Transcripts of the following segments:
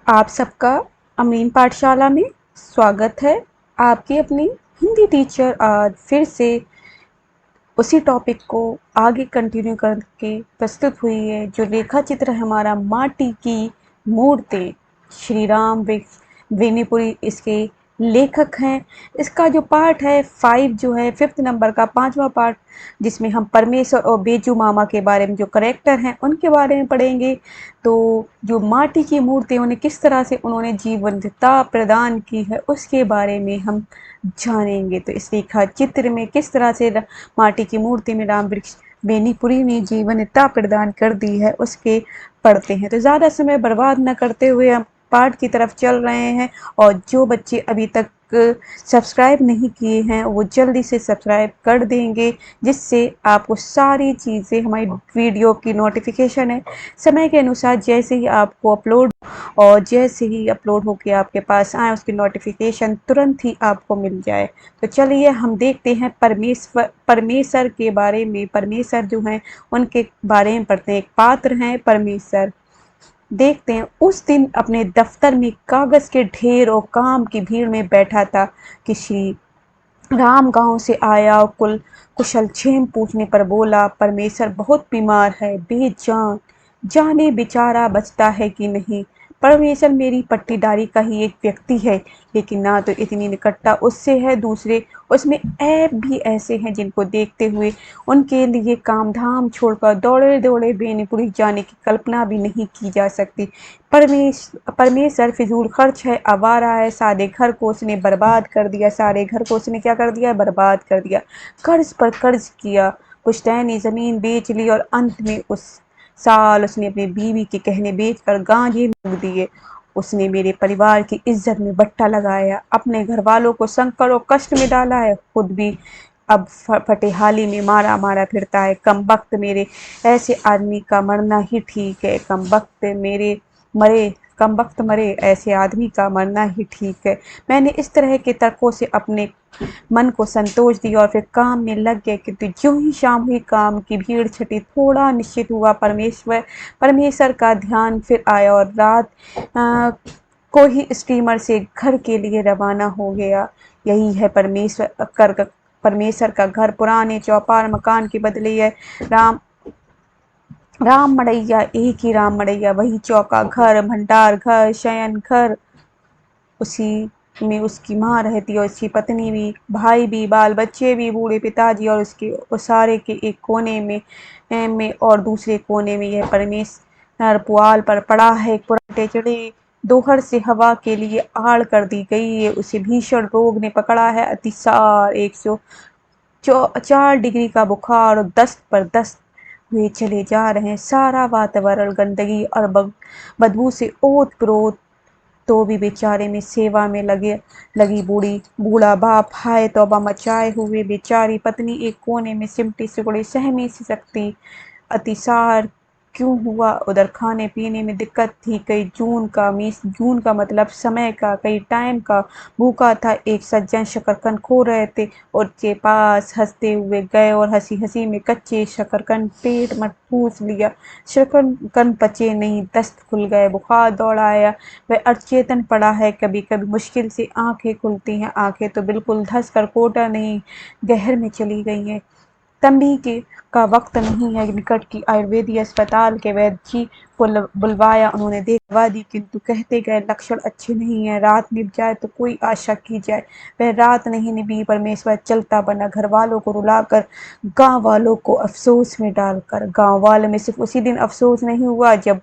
आप सबका अमीन पाठशाला में स्वागत है। आपकी अपनी हिंदी टीचर आज फिर से उसी टॉपिक को आगे कंटिन्यू करके प्रस्तुत हुई है। जो रेखा चित्र है हमारा माटी की मूर्तें, श्री राम वेनीपुरी इसके लेखक हैं। इसका जो पार्ट है 5 जो है 5th नंबर का 5वां पार्ट, जिसमें हम परमेश्वर और बेजू मामा के बारे में जो करेक्टर हैं उनके बारे में पढ़ेंगे। तो जो माटी की मूर्ति उन्हें किस तरह से उन्होंने जीवंतता प्रदान की है उसके बारे में हम जानेंगे। तो इस रेखा चित्र में किस तरह से माटी की मूर्ति में राम वृक्ष बेनीपुरी ने जीवंतता प्रदान कर दी है उसके पढ़ते हैं। तो ज़्यादा समय बर्बाद न करते हुए हम पाठ की तरफ चल रहे हैं। और जो बच्चे अभी तक सब्सक्राइब नहीं किए हैं वो जल्दी से सब्सक्राइब कर देंगे, जिससे आपको सारी चीज़ें हमारी वीडियो की नोटिफिकेशन है समय के अनुसार जैसे ही आपको अपलोड और जैसे ही अपलोड होकर आपके पास आए उसकी नोटिफिकेशन तुरंत ही आपको मिल जाए। तो चलिए हम देखते हैं परमेश्वर के बारे में। परमेश्वर जो हैं उनके बारे में पढ़ते हैं। एक पात्र हैं परमेश्वर। देखते हैं, उस दिन अपने दफ्तर में कागज के ढेर और काम की भीड़ में बैठा था कि श्री राम गांव से आया और कुशल क्षेम पूछने पर बोला, परमेश्वर बहुत बीमार है, बेजान, जाने बेचारा बचता है कि नहीं। परमेश्वर मेरी पट्टीदारी का ही एक व्यक्ति है, लेकिन ना तो इतनी निकटता उससे है, दूसरे उसमें ऐप भी ऐसे हैं जिनको देखते हुए उनके लिए काम धाम छोड़कर दौड़े दौड़े बेनीपुरी जाने की कल्पना भी नहीं की जा सकती। परमेश्वर फिजूल खर्च है, आवारा है, सारे घर को उसने बर्बाद कर दिया। सारे घर को उसने क्या कर दिया? बर्बाद कर दिया। कर्ज पर कर्ज किया, पुश्तैनी ज़मीन बेच ली और अंत में उस साल उसने अपनी बीवी के कहने बेचकर गांजे फूंक दिए। उसने मेरे परिवार की इज्जत में बट्टा लगाया, अपने घर वालों को संकट और कष्ट में डाला है, खुद भी अब फटेहाली में मारा मारा फिरता है। कमबख्त मेरे ऐसे आदमी का मरना ही ठीक है। कमबख्त मरे ऐसे आदमी का मरना ही ठीक है। मैंने इस तरह के तर्कों से अपने मन को संतोष दिया और फिर काम में लग गए। किंतु जो ही शाम हुई काम की भीड़ छटी, थोड़ा निश्चित हुआ, परमेश्वर का ध्यान फिर आया और रात को ही स्टीमर से घर के लिए रवाना हो गया। यही है परमेश्वर का घर। पुराने चौपार मकान के बदले है राम राम मड़ैया, एक ही राम मड़ैया, वही चौका घर, भंडार घर, शयन घर। उसी में उसकी माँ रहती और उसकी पत्नी भी, भाई भी, बाल बच्चे भी, बूढ़े पिताजी और उसके उसारे के एक कोने में और दूसरे कोने में यह परमेश्वर पुआल पर पड़ा है। पुराने चढ़े दोहर से हवा के लिए आड़ कर दी गई है। उसे भीषण रोग ने पकड़ा है, अतिसार, 104 डिग्री का बुखार और दस्त पर दस्त हुए चले जा रहे हैं। सारा वातावरण गंदगी और बदबू से ओत प्रोत। तो भी बेचारे में सेवा में लगी बूढ़ा बाप, हाय तौबा मचाए हुए, बेचारी पत्नी एक कोने में सिमटी सिकुड़ी, सहमी सी सकती। अतिसार क्यों हुआ? उधर खाने पीने में दिक्कत थी। कई जून का मतलब समय का, कई टाइम का भूखा था। एक सज्जन शकरकंद खो रहे थे, उनके पास हंसते हुए गए और हंसी हंसी में कच्चे शकरकंद पेट में ठूस लिया। शकरकंद पचे नहीं, दस्त खुल गए, बुखार दौड़ आया, वह अचेतन पड़ा है। कभी कभी मुश्किल से आंखें खुलती हैं, आंखें तो बिल्कुल धंस कर कोटा नहीं गहर में चली गई हैं। तंबी का वक्त नहीं है। निकट की आयुर्वेदिक अस्पताल के वैद्य जी को बुलवाया, उन्होंने दवा दी, किंतु कहते गए लक्षण अच्छे नहीं है। रात निभ जाए तो कोई आशा की जाए। वह रात नहीं निभी। परमेश्वर चलता बना, घर वालों को रुलाकर, गांव वालों को अफसोस में डालकर। गांव वालों में सिर्फ उसी दिन अफसोस नहीं हुआ जब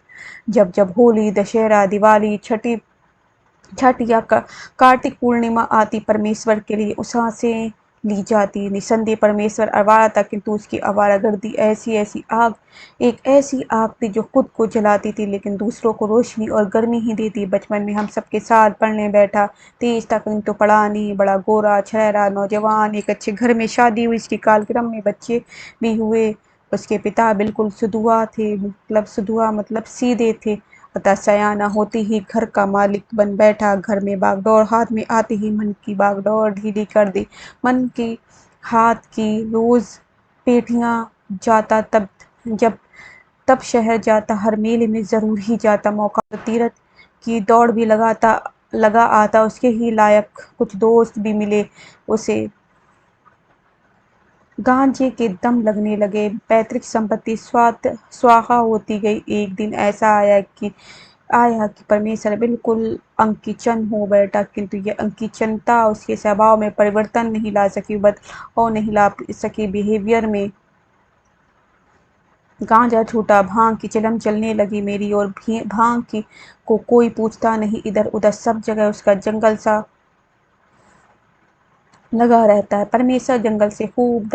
जब जब होली, दशहरा, दिवाली, छठ या कार्तिक पूर्णिमा आती, परमेश्वर के लिए सांसें ली जाती। निसंदेह परमेश्वर आवारा था, किंतु उसकी आवारागर्दी एक ऐसी आग थी जो खुद को जलाती थी लेकिन दूसरों को रोशनी और गर्मी ही देती। बचपन में हम सबके साथ पढ़ने बैठा, तेज था किंतु पढ़ा नहीं, बड़ा गोरा छहरा नौजवान, एक अच्छे घर में शादी हुई, इसके कालक्रम में बच्चे भी हुए। उसके पिता बिल्कुल सुधुआ मतलब सीधे थे। अतः सयाना होते ही घर का मालिक बन बैठा। घर में बागडोर हाथ में आते ही मन की बागडोर ढीली कर दी। मन की हाथ की रोज पेटियां जाता, तब शहर जाता, हर मेले में जरूर ही जाता। मौका तीरथ की दौड़ भी लगा आता। उसके ही लायक कुछ दोस्त भी मिले उसे। गांजे के दम लगने लगे। पैतृक संपत्ति स्वाहा होती गई। एक दिन ऐसा आया कि परमेश्वर बिल्कुल अंकीचन हो बैठा, किंतु यह अंकीचनता उसके स्वभाव में परिवर्तन नहीं ला सकी, और नहीं ला सकी। बिहेवियर में गांजा छूटा, भांग की चिलम चलने लगी मेरी और। भांग की को कोई पूछता नहीं। इधर उधर सब जगह उसका जंगल सा लगा रहता है। परमेश्वर जंगल से खूब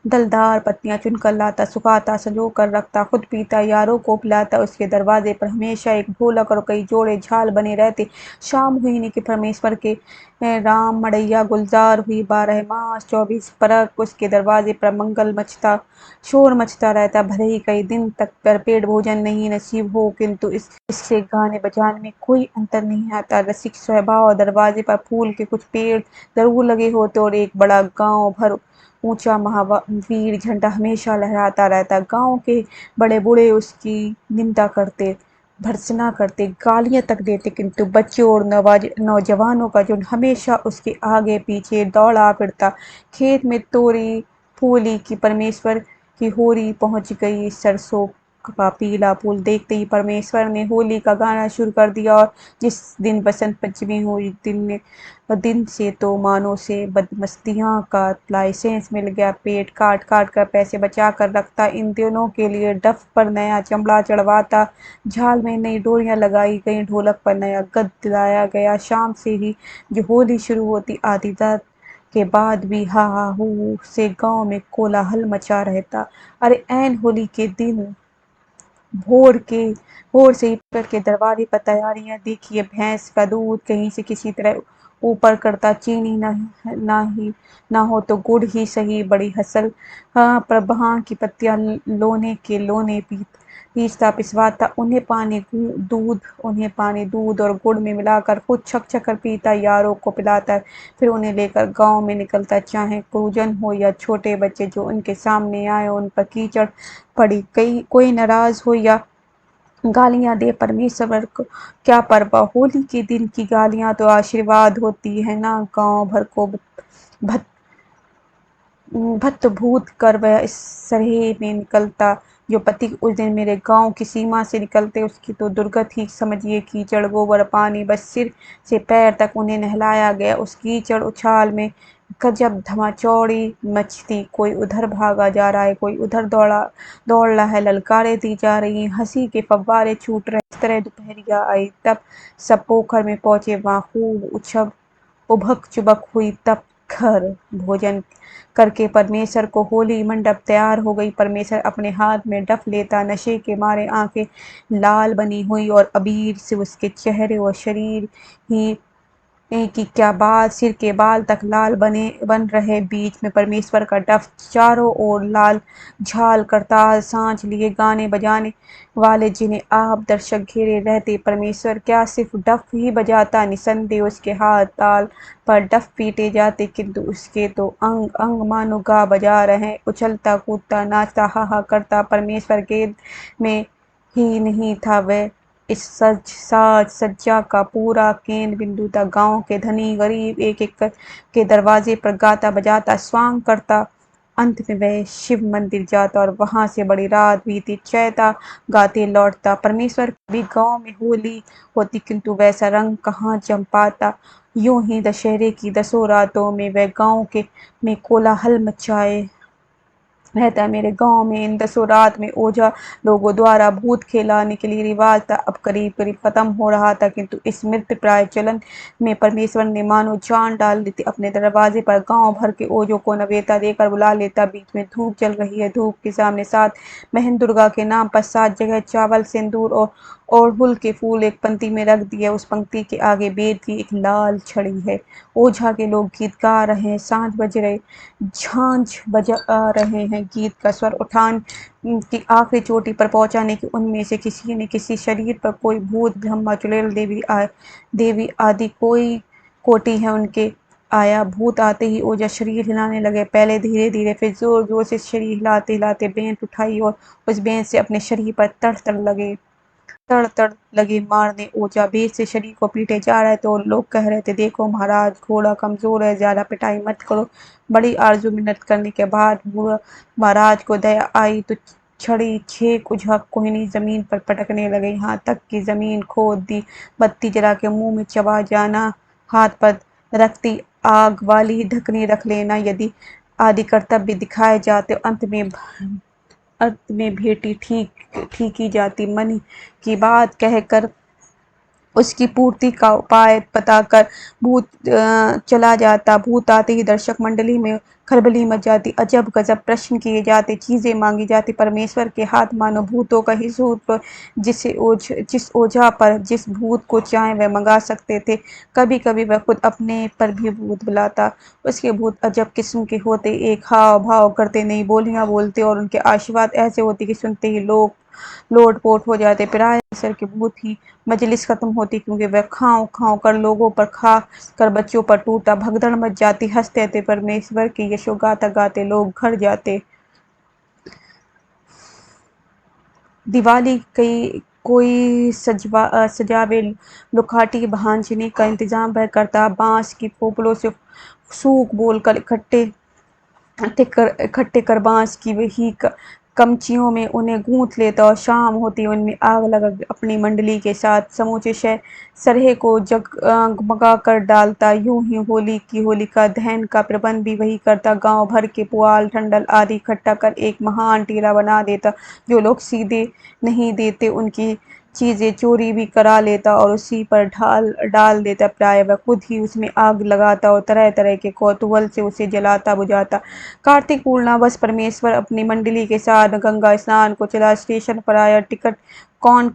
दलदार पत्तियां चुनकर लाता, सुखाता, संजो कर रखता, खुद पीता, यारों को पिलाता। उसके दरवाजे पर हमेशा एक ढोलक और कई जोड़े झाल बने रहते। शाम हुई नहीं कि परमेश्वर के राम मड़ैया गुलजार हुई। 12 मास 24 परख उसके दरवाजे पर शोर मचता रहता। भले ही कई दिन तक पेट भोजन नहीं नसीब हो, किंतु इससे गाने बजाने में कोई अंतर नहीं आता। रसिक स्वभाव। दरवाजे पर फूल के कुछ पेड़ जरूर लगे होते और एक बड़ा गांव भर ऊंचा महावीर झंडा हमेशा लहराता रहता। गांव के बड़े बूढ़े उसकी निंदा करते, भर्त्सना करते, गालियां तक देते, किंतु बच्चों और नौजवानों का झुंड हमेशा उसके आगे पीछे दौड़ा फिरता। खेत में तोरी फूली कि परमेश्वर की होली पहुंच गई। सरसों का पीला फूल देखते ही परमेश्वर ने होली का गाना शुरू कर दिया। और जिस दिन बसंत पंचमी हुई, दिन से तो मानो से बदमस्तियां का लाइसेंस मिल गया। पेट काट काट कर पैसे बचा कर रखता। इन दिनों के लिए डफ पर नया चमड़ा चढ़वाता, झाल में नई डोरियां लगाई गई, ढोलक पर नया गद दिलाया गया। शाम से ही जो होली शुरू होती, आधी रात के बाद भी हा हा हू से गांव में कोलाहल मचा रहता। अरे ऐन होली के दिन भोर के भोर से ही पेड़ के दरवाजे पर तैयारियां देखिए। भैंस का दूध कहीं से किसी तरह ऊपर करता। चीनी ना हो तो गुड़ ही सही, बड़ी हसल। हाँ, पर भांग की पत्तियां लोने के लोने पीसता पिसवाता। उन्हें पानी दूध और गुड़ में मिलाकर खुद छक छक कर पीता, यारों को पिलाता, फिर उन्हें लेकर गांव में निकलता। चाहे गुरुजन हो या छोटे बच्चे जो उनके सामने आए, उन पर कीचड़ पड़ी, कोई नाराज हो या गालियां दे, परमेश्वर को क्या परवाह। होली के दिन की गालियां तो आशीर्वाद होती है ना। गांव भर को भत भत्त भूत कर वह इस सरहे में निकलता। जो पति उस दिन मेरे गांव की सीमा से निकलते, उसकी तो दुर्गत ही समझिए। कीचड़ गोबर पानी बस सिर से पैर तक उन्हें नहलाया गया। उस कीचड़ उछाल में गजब धमाचौड़ी मचती। कोई उधर भागा जा रहा है, कोई उधर दौड़ रहा है, ललकारे दी जा रही हैं, हंसी के फव्वारे छूट रहे। इस तरह दोपहरिया आई, तब सब पोखर में पहुंचे। वहां खूब उभक चुभक हुई। तब घर भोजन करके परमेश्वर को होली मंडप तैयार हो गई। परमेश्वर अपने हाथ में डफ लेता, नशे के मारे आंखें लाल बनी हुई और अबीर से उसके चेहरे और शरीर ही की क्या बात, सिर के बाल तक लाल बन रहे। बीच में परमेश्वर का डफ, चारों ओर लाल झाल करताल सांझ लिए गाने बजाने वाले, जिन्हें आप दर्शक घेरे रहते। परमेश्वर क्या सिर्फ डफ ही बजाता, निसंदेह उसके हाथ ताल पर डफ पीटे जाते, किंतु उसके तो अंग अंग मानो गा बजा रहे, उछलता कूदता नाचता हा हा करता। परमेश्वर गेंद में ही नहीं था, वह इस साज सज्जा का पूरा केंद्र बिंदु था। गांव के धनी गरीब एक एक के दरवाजे पर गाता बजाता स्वांग करता। अंत में वह शिव मंदिर जाता और वहां से बड़ी रात बीती चैता गाते लौटता। परमेश्वर भी गांव में होली होती, किंतु वैसा रंग कहाँ जम पाता। यूं ही दशहरे की 10 रातों में वह गांव के में कोलाहल मचाए रहता है। मेरे गांव में इन 10 रात में ओझा लोगों द्वारा भूत खेलाने के लिए रिवाज था, अब करीब करीब खत्म हो रहा था, किंतु इस मृत प्राय चलन में परमेश्वर ने मानो जान डाल दी थी। अपने दरवाजे पर गांव भर के ओझों को नवेता देकर बुला लेता। बीच में धूप जल रही है, धूप के सामने 7 बहन दुर्गा के नाम पर 7 जगह चावल सिंदूर और अड़हुल के फूल एक पंक्ति में रख दिए। उस पंक्ति के आगे वेद की एक लाल छड़ी है। ओझा के लोग गीत गा रहे हैं, सांझ बज रहे, झांझ बजा रहे हैं। गीत का स्वर उठान की आखिरी चोटी पर पहुंचाने की उनमें से किसी ने किसी शरीर पर कोई भूत ब्रह्मा चुड़ैल देवी आदि कोई कोटि है उनके आया। भूत आते ही ओझा शरीर हिलाने लगे, पहले धीरे धीरे फिर जोर जोर से शरीर हिलाते हिलाते बेंत उठाई और उस बेंत से अपने शरीर पर तड़ तड़ लगे। तड़ तड़ लगे मारने। ओझा बेच से शरीर को पीटे जा रहे थे और लोग कह रहे थे, देखो महाराज, घोड़ा कमजोर है, ज्यादा पिटाई मत करो। बड़ी आरजू मिन्नत करने के बाद महाराज को दया आई तो छड़ी छेक उझा कोहिनी जमीन पर पटकने लगे, यहाँ तक कि जमीन खोद दी। बत्ती जला के मुंह में चबा जाना, हाथ पर रखती आग वाली ढकनी रख लेना, यदि आदि कर्तव्य दिखाए जाते। अंत में भेटी ठीक ही जाती। मन की बात कहकर उसकी पूर्ति का उपाय बताकर भूत चला जाता। भूत आते ही दर्शक मंडली में खलबली मच जाती। अजब गजब प्रश्न किए जाते, चीजें मांगी जाती। परमेश्वर के हाथ मानो भूतों का ही सूत, जिस ओझा पर जिस भूत को चाहे वह मंगा सकते थे। कभी कभी वह खुद अपने पर भी भूत बुलाता। उसके भूत अजब किस्म के होते, एक हाव भाव करते, नई बोलियां बोलते और उनके आशीर्वाद ऐसे होते कि सुनते ही लोग लोट-पोट हो जाते। प्राय सर के भूत ही मजलिस खत्म होती, क्योंकि वह खांव खांव कर लोगों पर, खास कर बच्चों पर टूटा। भगदड़ मच जाती। हंसते हंसते परमेश्वर की यशोगाथा गाते लोग घर जाते। दिवाली कोई सजावे, लुखाटी भांजने का इंतजाम वह करता। बांस की पोपलों से सूख बोलकर इकट्ठे कर बांस की वही कमचियों में उन्हें गूंथ लेता और शाम होती उनमें आग लगा अपनी मंडली के साथ समूचे सरहे को जगमगा कर डालता। यूं ही होली की होलिका दहन का प्रबंध भी वही करता। गांव भर के पुआल ठंडल आदि इकट्ठा कर एक महान टीला बना देता। जो लोग सीधे नहीं देते उनकी चीजें चोरी भी करा लेता और उसी पर डाल देता। प्राय वह खुद ही उसमें आग लगाता और तरह तरह के कौतूहल से उसे जलाता बुझाता। कार्तिक पूर्णिमावश परमेश्वर अपनी मंडली के साथ गंगा स्नान को चला। स्टेशन पर आया, टिकट कौन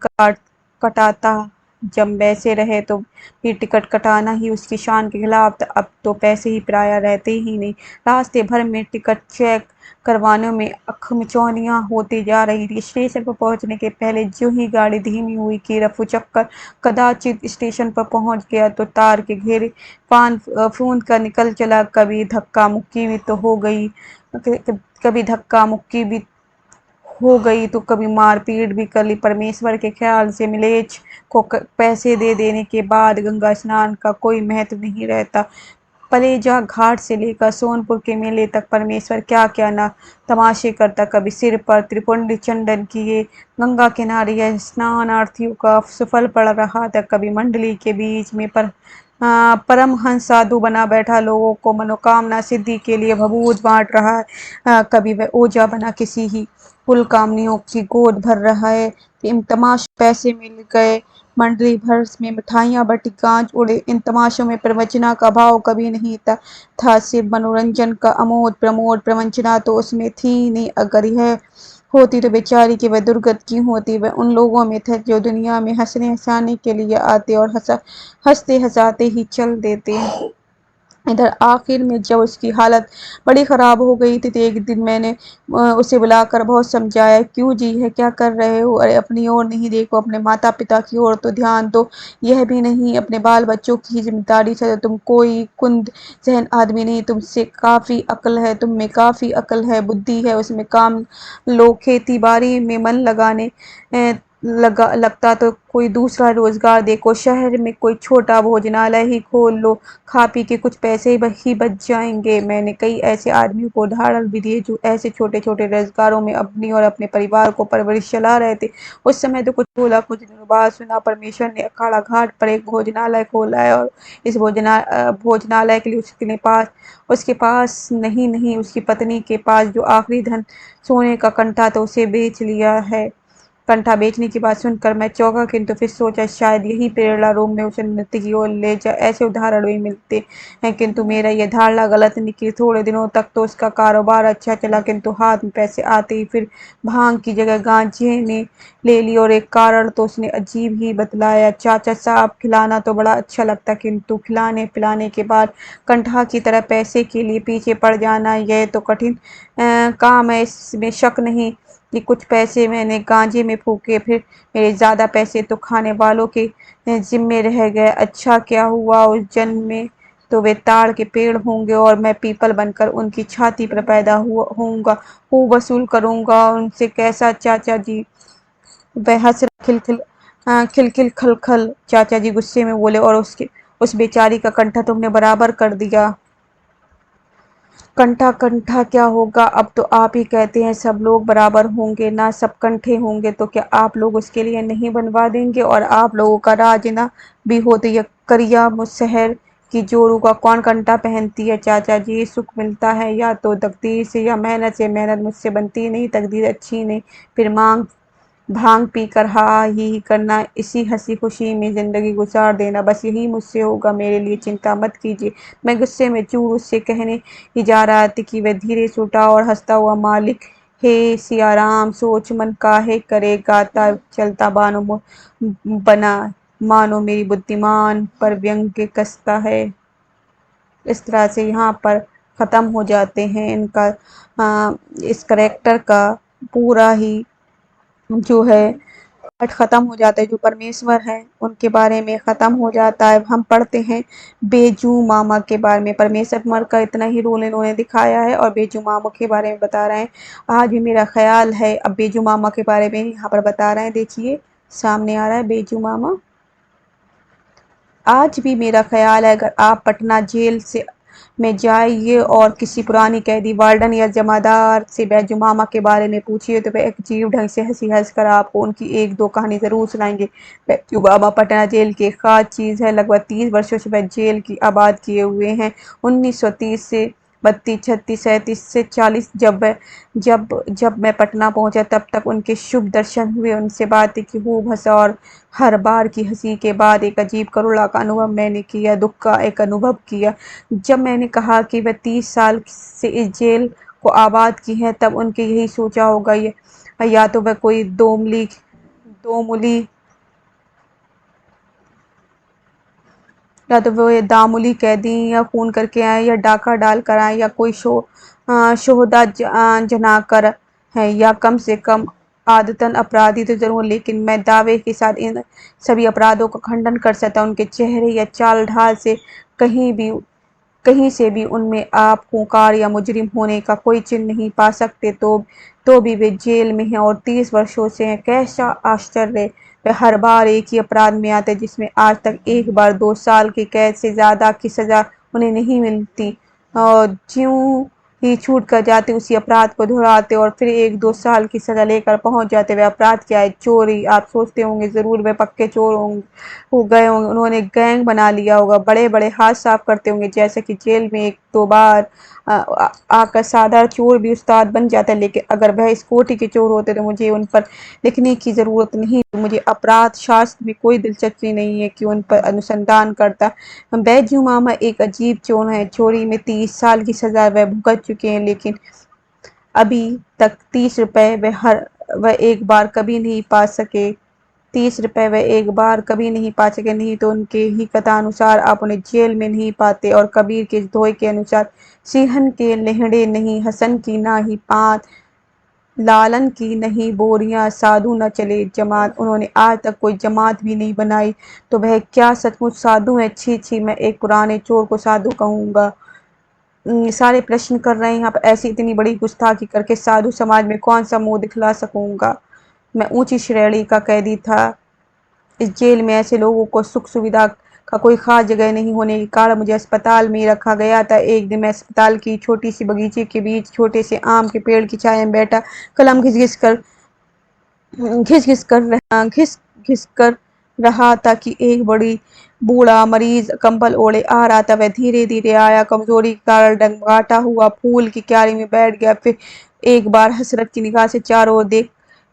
कटाता? जब वैसे रहे तो भी टिकट कटाना ही उसकी शान के खिलाफ था। अब तो पैसे ही प्राय रहते ही नहीं। रास्ते भर में टिकट चेक करवाने में अखमचौनियां होती जा रही थी। स्टेशन पर पहुंचने के पहले जो ही गाड़ी धीमी हुई कि रफू चक्कर कदाचित स्टेशन पर पहुंच गया तो तार के घेरे फूंद कर निकल चला। कभी धक्का मुक्की भी तो हो गई, कभी धक्का मुक्की भी हो गई तो कभी मारपीट भी कर ली। परमेश्वर के ख्याल से मिलेच्छ को पैसे दे देने के बाद गंगा स्नान का कोई महत्व नहीं रहता। पलेजा घाट से लेकर सोनपुर के मेले तक परमेश्वर क्या क्या ना तमाशे करता। कभी सिर पर त्रिपुंड चंदन किए गंगा किनारे या स्नानार्थियों का सुफल पड़ रहा था। कभी मंडली के बीच में परमहंस साधु बना बैठा लोगों को मनोकामना सिद्धि के लिए भभूत बांट रहा है। कभी वह ओझा बना किसी ही कुल कामनियों की गोद भर रहा है। इन तमाश पैसे मिल गए, मंडली भर में मिठाइयाँ बटी, गाज उड़े। इन तमाशों में प्रवचना का भाव कभी नहीं था सिर्फ मनोरंजन का। अमोद प्रमोद प्रवंचना तो उसमें थी नहीं। अगर यह होती तो बेचारी की वह दुर्गत क्यों होती। वह उन लोगों में थे जो दुनिया में हंसने हंसाने के लिए आते और हंसते हंसाते ही चल देते। इधर आखिर में जब उसकी हालत बड़ी खराब हो गई थी तो एक दिन मैंने उसे बुलाकर बहुत समझाया, क्यों जी है, क्या कर रहे हो? अरे अपनी ओर नहीं देखो, अपने माता पिता की ओर तो ध्यान दो। यह भी नहीं अपने बाल बच्चों की जिम्मेदारी से? तुम कोई कुंद जहन आदमी नहीं, तुमसे काफी अक्ल है, तुम में काफी अक्ल है, बुद्धि है, उसमें काम लो। खेती बाड़ी में मन लगाने लगता तो कोई दूसरा रोजगार देखो। शहर में कोई छोटा भोजनालय ही खोल लो, खा पी के कुछ पैसे ही बच जाएंगे। मैंने कई ऐसे आदमियों को उदाहरण भी दिए जो ऐसे छोटे छोटे रोजगारों में अपनी और अपने परिवार को परवरिश चला रहे थे। उस समय तो कुछ बोला, कुछ दिनों बाद सुना परमेश्वर ने अखाड़ा घाट पर एक भोजनालय खोला है और इस भोजनालय के लिए उसके पास नहीं उसकी पत्नी के पास जो आखिरी धन सोने का कंठा था उसे बेच लिया है। कंठा बेचने की बात सुनकर मैं चौंका, किंतु फिर सोचा शायद यही प्रेरणा रूम में उसे नृत्य की ओर ले जाए। ऐसे उदाहरण भी मिलते हैं, किंतु मेरा यह धारणा गलत निकली। थोड़े दिनों तक तो उसका कारोबार अच्छा चला, किंतु हाथ में पैसे आते ही फिर भांग की जगह गांजे ने ले ली। और एक कारण तो उसने अजीब ही बतलाया, चाचा साहब, खिलाना तो बड़ा अच्छा लगता, किंतु खिलाने पिलाने के बाद कंठा की तरह पैसे के लिए पीछे पड़ जाना, यह तो कठिन काम है। इसमें शक नहीं कि कुछ पैसे मैंने गांजे में फूके, फिर मेरे ज्यादा पैसे तो खाने वालों के जिम्मे रह गए। अच्छा क्या हुआ उस जन्म में तो वे ताड़ के पेड़ होंगे और मैं पीपल बनकर उनकी छाती पर पैदा होऊंगा, वसूल करूंगा उनसे। कैसा चाचा जी? वह हंस खिल खिल खल खल, चाचा जी गुस्से में बोले, और उस बेचारी का कंठा तुमने बराबर कर दिया। कंठा कंठा क्या होगा, अब तो आप ही कहते हैं सब लोग बराबर होंगे ना, सब कंठे होंगे, तो क्या आप लोग उसके लिए नहीं बनवा देंगे? और आप लोगों का राज ना भी हो तो ये करिया मुसहर की जोरू का कौन कंठा पहनती है चाचा जी? सुख मिलता है या तो तकदीर से या मेहनत से। मेहनत मुझसे बनती नहीं, तकदीर अच्छी नहीं, फिर मांग भांग पी कर हा ही करना, इसी हंसी खुशी में जिंदगी गुजार देना, बस यही मुझसे होगा, मेरे लिए चिंता मत कीजिए। मैं गुस्से में चूर उससे कहने ही जा रहा था कि वह धीरे से उठा और हंसता हुआ, मालिक हे सियाराम, सोच मन काहे करे, गाता चलता बना मानो मेरी बुद्धिमान पर व्यंग्य कसता है। इस तरह से यहाँ पर ख़त्म हो जाते हैं इनका इस करेक्टर का पूरा ही जो है पाठ खत्म हो जाता है। जो परमेश्वर हैं उनके बारे में ख़त्म हो जाता है। हम पढ़ते हैं बेजू मामा के बारे में। परमेश्वर का इतना ही रोल इन्होंने दिखाया है और बेजू मामा के बारे में बता रहे हैं। आज भी मेरा ख्याल है, अब बेजू मामा के बारे में यहाँ पर बता रहे हैं, देखिए सामने आ रहा है बेजू मामा। आज भी मेरा ख्याल है, अगर आप पटना जेल से में जाइए और किसी पुरानी कैदी, वार्डन या जमादार से बैजू मामा के बारे में पूछिए तो वह एक अजीब ढंग से हंसी हंसकर आपको उनकी एक दो कहानी जरूर सुनाएंगे। बैजू मामा पटना जेल की एक खास चीज़ है। लगभग 30 वर्षों से वह जेल की आबाद किए हुए हैं। 1930 से 32, 36, 37 से 40 जब मैं पटना पहुंचा तब तक उनके शुभ दर्शन हुए। उनसे बातें की, खूब हंसा और हर बार की हंसी के बाद एक अजीब करुणा का अनुभव मैंने किया, दुख का एक अनुभव किया। जब मैंने कहा कि वह 30 साल से इस जेल को आबाद की है, तब उनके यही सोचा होगा या तो वह कोई दोमुली या तो वो दामुली कैदी या खून करके आए या डाका डाल कर आए या कोई शोहदा जनाकर है या कम से कम आदतन अपराधी तो जरूर। लेकिन मैं दावे के साथ इन सभी अपराधों का खंडन कर सकता हूँ। उनके चेहरे या चाल ढाल से कहीं से भी उनमें आप खूंखार या मुजरिम होने का कोई चिन्ह नहीं पा सकते। तो भी वे जेल में हैं और 30 वर्षों से हैं। कैसा आश्चर्य! वे हर बार एक ही अपराध में आते जिसमें आज तक एक बार 2 साल की कैद से ज़्यादा की सज़ा उन्हें नहीं मिलती, और ज्यों ही छूट कर जाते उसी अपराध को दोहराते और फिर 1-2 साल की सज़ा लेकर पहुंच जाते। वे अपराध क्या है? चोरी। आप सोचते होंगे ज़रूर वे पक्के चोर हो गए होंगे, उन्होंने गैंग बना लिया होगा, बड़े बड़े हाथ साफ करते होंगे, जैसे कि जेल में 1-2 बार आकर साधारण चोर भी उस्ताद बन जाता है। लेकिन अगर वह इस कोटि के चोर होते तो मुझे उन पर लिखने की ज़रूरत नहीं। मुझे अपराध शास्त्र में कोई दिलचस्पी नहीं है कि उन पर अनुसंधान करता। बैजू मामा एक अजीब चोर हैं। चोरी में 30 साल की सज़ा वह भुगत चुके हैं, लेकिन अभी तक 30 रुपए वह एक बार कभी नहीं पा सके। 30 रुपए वह एक बार कभी नहीं पा सके। नहीं तो उनके ही कथानुसार आप उन्हें जेल में नहीं पाते। और कबीर के दोहे के अनुसार, सिंहन के लेहड़े नहीं, हसन की ना ही पात, लालन की नहीं बोरियां, साधु न चले जमात। उन्होंने आज तक कोई जमात भी नहीं बनाई, तो वह क्या सचमुच साधु हैं? छी छी, मैं एक पुराने चोर को साधु कहूँगा? सारे प्रश्न कर रहे हैं यहाँ पर। ऐसी इतनी बड़ी गुस्ताखी करके साधु समाज में कौन सा मुंह दिखला सकूंगा? मैं ऊंची श्रेणी का कैदी था। इस जेल में ऐसे लोगों को सुख सुविधा का कोई खास जगह नहीं होने के कारण मुझे अस्पताल में ही रखा गया था। एक दिन मैं अस्पताल की छोटी सी बगीचे के बीच छोटे से आम के पेड़ की छाया में बैठा कलम घिस घिस कर रहा था कि एक बड़ी बूढ़ा मरीज कंबल ओढ़े आ रहा था। वह धीरे धीरे आया, कमजोरी के कारण डगमगाता हुआ फूल की क्यारी में बैठ गया। फिर एक बार हसरत की निगाह से चारों ओर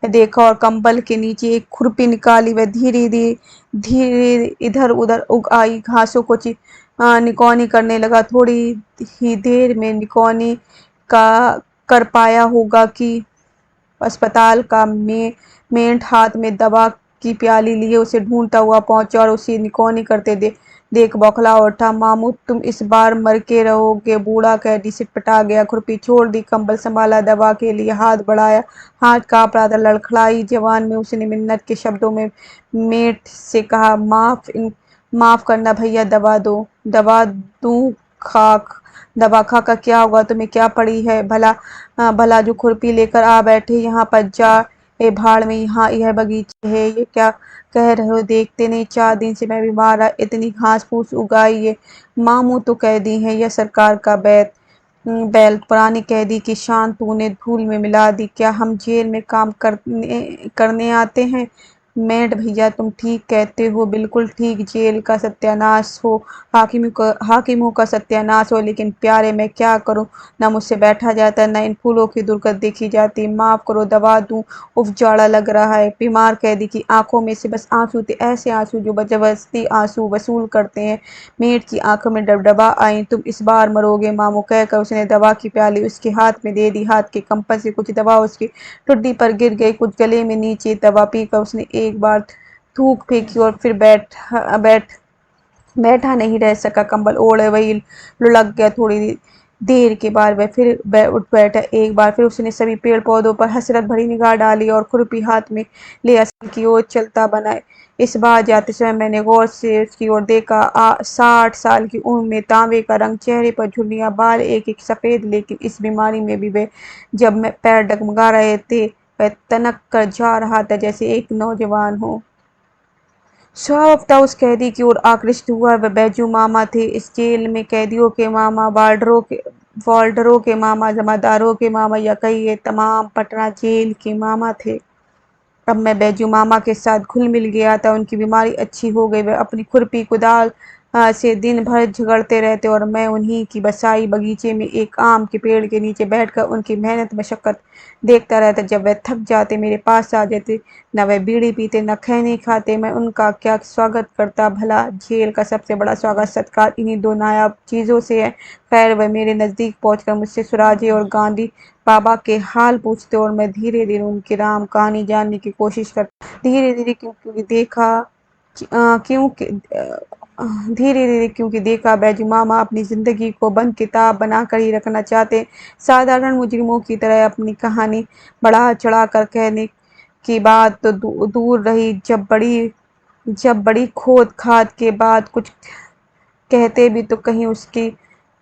देखा और कंबल के नीचे एक खुरपी निकाली। वह धीरे धीरे धीरे इधर उधर उग आई घासों को निकौनी करने लगा। थोड़ी ही देर में निकौनी का कर पाया होगा कि अस्पताल का मेंढ हाथ में दवा की प्याली लिए उसे ढूंढता हुआ पहुंचा और उसे निकौनी करते देख बौखला उठा। मामू, तुम इस बार मर के रहोगे। बूढ़ा कैदी सिटपटा गया। खुरपी छोड़ दी, कंबल संभाला, दवा के लिए हाथ बढ़ाया, हाथ कांप रहा था। लड़खड़ाई जवान में उसने मिन्नत के शब्दों में मेट से कहा, माफ करना भैया, दवा दो। दवा दूं? खाक दवा खा कर क्या होगा? तुम्हें क्या पड़ी है भला जो खुरपी लेकर आ बैठे यहाँ पर? जा ए भाड़ में, यहाँ यह बगीचे है, ये क्या कह रहे हो, देखते नहीं 4 दिन से मैं बीमार रहा, इतनी घास फूस उगाई है। मामू तो कैदी हैं या सरकार का बैल, पुरानी कैदी की शान तूने धूल में मिला दी। क्या हम जेल में काम करने आते हैं? मेड भैया तुम ठीक कहते हो, बिल्कुल ठीक। जेल का सत्यानाश हो, हाकिमों का सत्यानाश हो, लेकिन प्यारे मैं क्या करूं? न मुझसे बैठा जाता, न इन फूलों की दुर्गत देखी जाती। माफ करो, दवा दूं? उफ, जाड़ा लग रहा है। बीमार कैदी की आंखों में से बस आंसू थे, ऐसे आंसू जो जबरदस्ती आंसू वसूल करते हैं। मेड की आंखों में डबडबा आई। तुम इस बार मरोगे मामू, कहकर उसने दवा की प्याली उसके हाथ में दे दी। हाथ के कंपन से कुछ दवा उसकी ठुड्डी पर गिर गई, कुछ गले में नीचे। दवा पीकर उसने एक बार थूक फेंकी और फिर बैठा नहीं रह सका, कंबल ओढ़े वही लुढ़क गया। थोड़ी देर के बाद वह फिर उठ बैठा। एक बार फिर उसने सभी पेड़ पौधों पर हसरत भरी निगाह डाली और खुरपी हाथ में ले अस्पताल की ओर चलता बना। इस बार जाते समय मैंने गौर से उसकी ओर देखा। 60 साल की उम्र में, तांबे का रंग, चेहरे पर झुर्रियां, बाल एक एक सफेद, लेकिन इस बीमारी में भी वे जब मैं पैर डगमगा रहे थे, वह तनक कर जा रहा था जैसे एक नौजवान हो। स्वभावतः उस कैदी की ओर आकृष्ट हुआ। वह बैजू मामा थे, इस जेल में कैदियों के मामा, वार्डरों के मामा, जमादारों के मामा, या कहिए तमाम पटना जेल के मामा थे। अब मैं बैजू मामा के साथ घुल मिल गया था। उनकी बीमारी अच्छी हो गई। वह अपनी खुरपी कुदाल से दिन भर झगड़ते रहते और मैं उन्हीं की बसाई बगीचे में एक आम के पेड़ के नीचे बैठकर उनकी मेहनत मशक्कत देखता रहता। जब वह थक जाते मेरे पास आ जाते, न वह बीड़ी पीते न खैनी खाते, मैं उनका क्या स्वागत करता भला। जेल का सबसे बड़ा स्वागत सत्कार इन्हीं दो नायाब चीज़ों से है। खैर, वह मेरे नज़दीक पहुंचकर मुझसे सुराजे और गांधी बाबा के हाल पूछते और मैं धीरे धीरे उनकी राम कहानी जानने की कोशिश करता। धीरे धीरे क्योंकि देखा क्योंकि धीरे धीरे क्योंकि देखा बैजू मामा अपनी जिंदगी को बंद किताब बनाकर ही रखना चाहते। साधारण मुजरिमों की तरह अपनी कहानी बढ़ा चढ़ा कर कहने की बात तो दूर रही, जब बड़ी खोद खाद के बाद कुछ कहते भी तो कहीं उसकी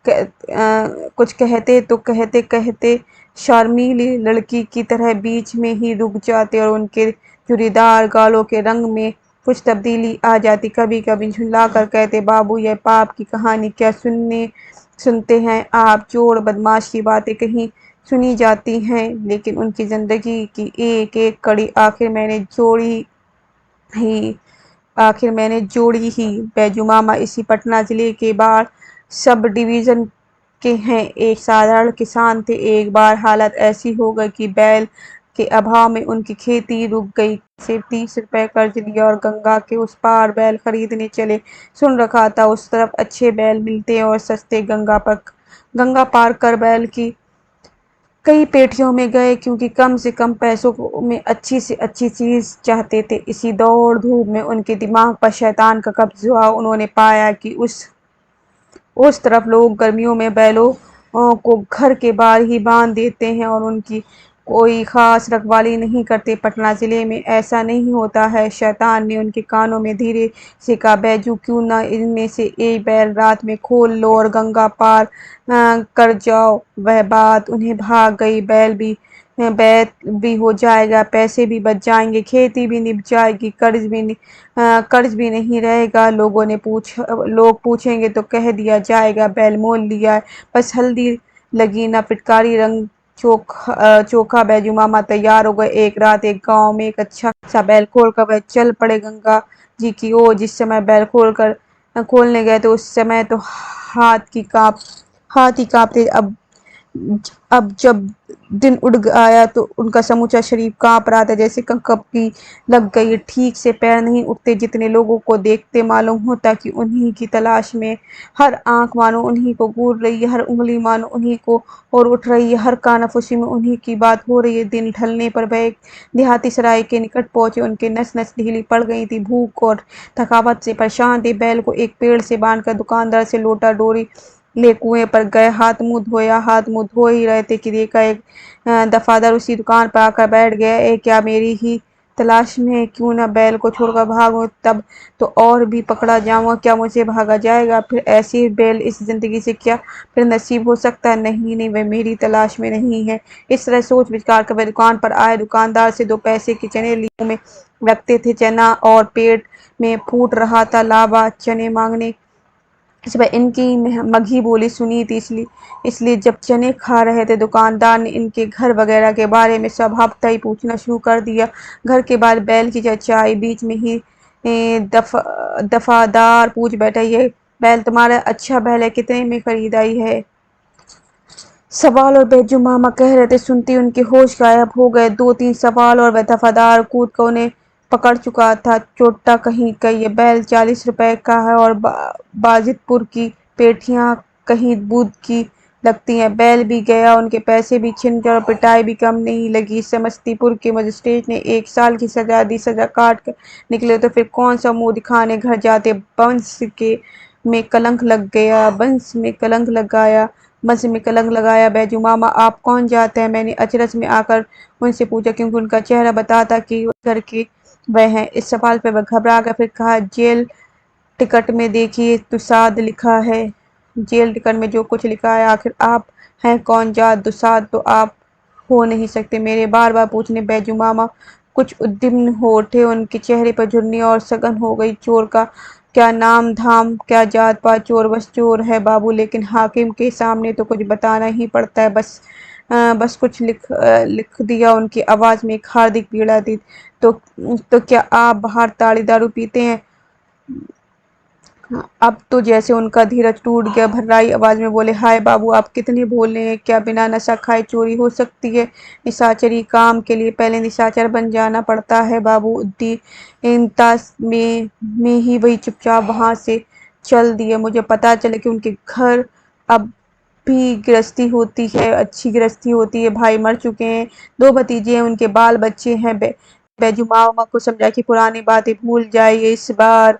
कुछ कहते तो कहते कहते शर्मीली लड़की की तरह बीच में ही रुक जाते और उनके झुर्रीदार गालों के रंग में कुछ तब्दीली आ जाती। कभी कभी झुल्ला कर कहते, बाबू यह पाप की कहानी क्या सुनते हैं आप? जोड़ बदमाश की बातें कहीं सुनी जाती हैं, लेकिन उनकी जिंदगी की एक एक कड़ी ही आखिर मैंने जोड़ी ही। बैजू मामा इसी पटना जिले के बाढ़ सब डिवीजन के हैं, एक साधारण किसान थे। एक बार हालत ऐसी हो गई कि बैल के अभाव में उनकी खेती रुक गई। से 30 रुपए कर्ज लिया और गंगा के उस पार बैल खरीदने चले। सुन रखा था उस तरफ अच्छे बैल मिलते हैं और सस्ते। गंगा पार कर बैल की कई पेटियों में गए, क्योंकि कम से कम पैसों में अच्छी से अच्छी चीज चाहते थे। इसी दौड़ धूप में उनके दिमाग पर शैतान का कब्जा हुआ। उन्होंने पाया कि उस तरफ लोग गर्मियों में बैलों को घर के बाहर ही बांध देते हैं और उनकी कोई खास रखवाली नहीं करते। पटना जिले में ऐसा नहीं होता है। शैतान ने उनके कानों में धीरे से कहा, बैजू क्यों ना इनमें से एक बैल रात में खोल लो और गंगा पार कर जाओ। वह बात उन्हें भाग गई। बैत भी हो जाएगा, पैसे भी बच जाएंगे, खेती भी निप जाएगी, कर्ज भी नहीं रहेगा। लोग पूछेंगे तो कह दिया जाएगा बैल मोल लिया है, बस हल्दी लगी ना पिटकारी रंग चोखा। बैजू मामा तैयार हो गए। एक रात एक गांव में एक अच्छा सा बैल खोल कर वह चल पड़े गंगा जी की ओर। जिस समय बैल खोलने गए तो उस समय तो हाथ ही कांपते। अब जब दिन उड़ आया तो उनका समूचा शरीर कांप रहा था, जैसे कंपी लग गई। ठीक से पैर नहीं उठते। जितने लोगों को देखते मालूम होता कि उन्हीं की तलाश में। हर आंख मानो उन्हीं को घूर रही है, हर उंगली मानो उन्हीं को और उठ रही है, हर कानाफूसी में उन्हीं की बात हो रही है। दिन ढलने पर वह एक देहाती सराय के निकट पहुंचे। उनके नस नस ढीली पड़ गई थी, भूख और थकावट से परेशान थे। बैल को एक पेड़ से बांधकर दुकानदार से लोटा डोरी ले कुएं पर गए। हाथ मुंह धोया। हाथ मुंह धो ही रहे थे कि देखा एक दफादार उसी दुकान पर आकर बैठ गया। क्या मेरी ही तलाश में, क्यों न बैल को छोड़कर भागूं, तब तो और भी पकड़ा जाऊंगा। क्या मुझे भागा जाएगा? फिर ऐसी बैल इस जिंदगी से क्या फिर नसीब हो सकता? नहीं नहीं, वह मेरी तलाश में नहीं है। इस तरह सोच विचार कर वह दुकान पर आए। दुकानदार से 2 पैसे के चने लिए में रखते थे। चना और पेट में फूट रहा था लावा। चने मांगने सुबह इनकी मघी बोली सुनी थी, इसलिए इसलिए जब चने खा रहे थे दुकानदार ने इनके घर वगैरह के बारे में सब हफ्ता ही पूछना शुरू कर दिया। घर के बाद बैल की चर्चा आई। बीच में ही दफादार पूछ बैठा, ये बैल तुम्हारा अच्छा बैल है, कितने में खरीदाई है? सवाल और बैजू मामा कह रहे थे, सुनते उनके होश गायब हो गए। 2-3 सवाल और वह दफादार कूद कर उन्हें पकड़ चुका था। चोट्टा कहीं का ये बैल 40 रुपए का है और बाजितपुर की पेठियां कहीं बूथ की लगती हैं। बैल भी गया, उनके पैसे भी छिन गए और पिटाई भी कम नहीं लगी। समस्तीपुर के मजिस्ट्रेट ने 1 साल की सजा दी। सजा काट कर निकले तो फिर कौन सा मुंह दिखाने घर जाते? वंश के में कलंक लग गया, वंश में कलंक लगाया, वंश में कलंक लगाया। बैजू मामा आप कौन जाते हैं? मैंने अचरज में आकर उनसे पूछा, क्योंकि उनका चेहरा बताता कि घर के वह हैं। इस सवाल पर वह घबरा गया। फिर कहा, जेल टिकट में देखिए दुसाद लिखा है। जेल टिकट में जो कुछ लिखा है, आखिर आप हैं कौन? जात दुसाद तो आप हो नहीं सकते। मेरे बार बार पूछने बैजू मामा कुछ उद्विग्न हो उठे। उनके चेहरे पर झुर्रियां और सघन हो गई। चोर का क्या नाम धाम, क्या जात पात? चोर बस चोर है बाबू, लेकिन हाकिम के सामने तो कुछ बताना ही पड़ता है। बस कुछ लिख दिया। उनकी आवाज में एक हार्दिक पीड़ा थी। तो क्या आप बाहर ताड़ी दारू पीते हैं? अब तो जैसे उनका धीरज टूट गया। भर्राई आवाज में बोले, हाय बाबू आप कितने भोले हैं। क्या बिना नशा खाए चोरी हो सकती है? निशाचरी काम के लिए पहले निशाचर बन जाना पड़ता है बाबू। उद्दीनता में ही वही चुपचाप वहां से चल दिए। मुझे पता चले कि उनके घर अब भी गृहस्थी होती है, अच्छी गृहस्थी होती है। भाई मर चुके हैं, 2 भतीजे हैं, उनके बाल बच्चे हैं। बैजू मामा को समझा कि पुरानी बातें भूल जाइए, इस बार